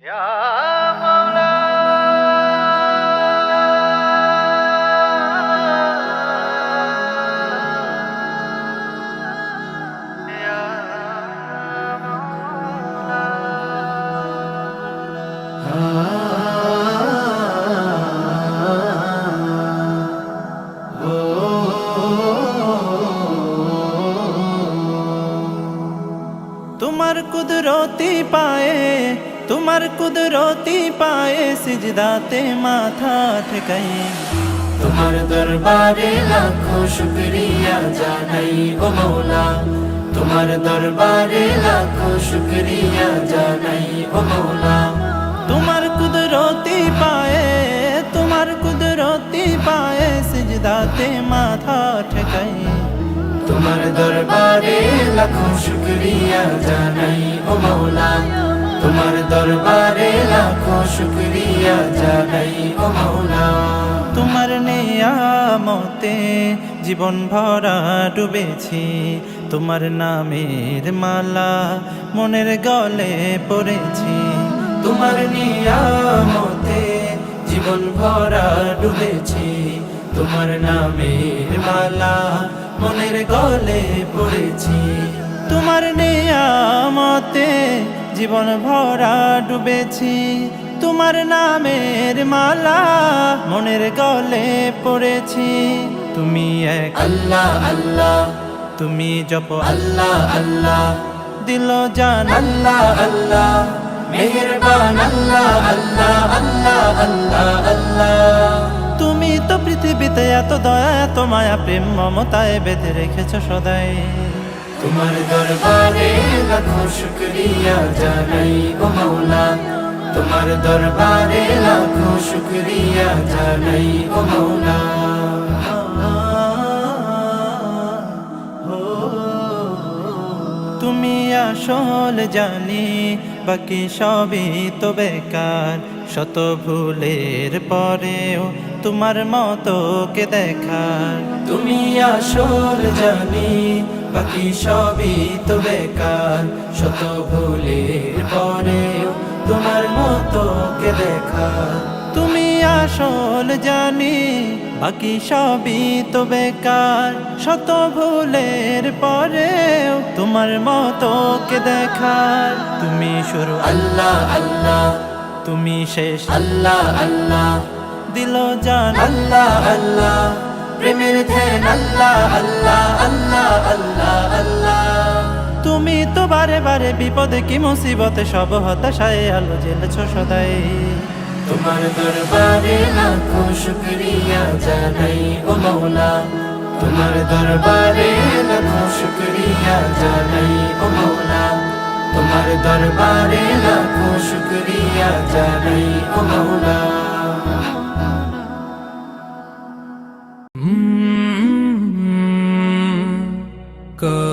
ইয়া মাওলা ইয়া মাওলা তোমার কুদরতি পায়ে, তোমার কুদরতি পায়ে সিজদাতে মাথা ঠেকাই। তোমার দরবারে লাখো শুকরিয়া জানাই ও মৌলা, তোমার দরবারে লাখো শুকরিয়া জানাই ও মৌলা। তোমার কুদরতি পায়ে, তোমার কুদরতি পায়ে সিজদাতে মাথা ঠেকাই। তোমার দরবারে লাখো শুকরিয়া জানাই ও মৌলা, তোমার দরবারে লাখো শুকরিয়া জানাই ও মৌলা। তোমার নিয়ামতে জীবন ভরা ডুবেছি, তোমার নামের মালা মনের গলে পড়েছি। তোমার নিয়ামতে জীবন ভরা ডুবেছি, তোমার নামের মালা মনের গলে পড়েছি। তোমার নিয়ামতে জীবন ভরা ডুবেছি, তোমার নামের মালা মনের গলে পড়েছি। তুমি এক আল্লাহ আল্লাহ, তুমি জপ আল্লাহ আল্লাহ, দিল জান আল্লাহ আল্লাহ, মেহেরবান আল্লাহ আল্লাহ আল্লাহ আল্লাহ আল্লাহ। তুমি তো পৃথিবীতে এত দয়া এত মায়া প্রেম মমতায় বেঁধে রেখেছ সদাই। তোমার দরবারে লাখো শুকরিয়া জানাই ও মৌলা, তোমার দরবারে লাখো শুকরিয়া জানাই ও মৌলা। তুমি আসল জানি বাকি সবই তো বেকার, শত ভুলের পরেও তোমার মতো কে দেখার। তুমি আসল জানি বাকি সবই তো বেকার, শত ভুলের পরেও তোমার মতো কে দেখা। তুমি আসল জানি বাকি সবই তো বেকার, শত ভুলের পরেও তোমার মতো কে দেখার। তুমি শুরু আল্লাহ আল্লাহ, তুমি শেষ আল্লাহ আল্লাহ, দিল জান আল্লাহ আল্লাহ, প্রেমের ধ্যান আল্লাহ আল্লাহ আল্লাহ আল্লাহ আল্লাহ। তুমি তো বারে বারে বিপদে কি মুসিবতে সব হতাশায় আলো জ্বেলেছ সদাই। তোমার দরবারে লাখো শুকরিয়া জানাই ও মৌলা, তোমার দরবারে লাখো শুকরিয়া জানাই ও মৌলা, তোমার দরবারে লাখো শুকরিয়া জানাই ও মৌলা। কা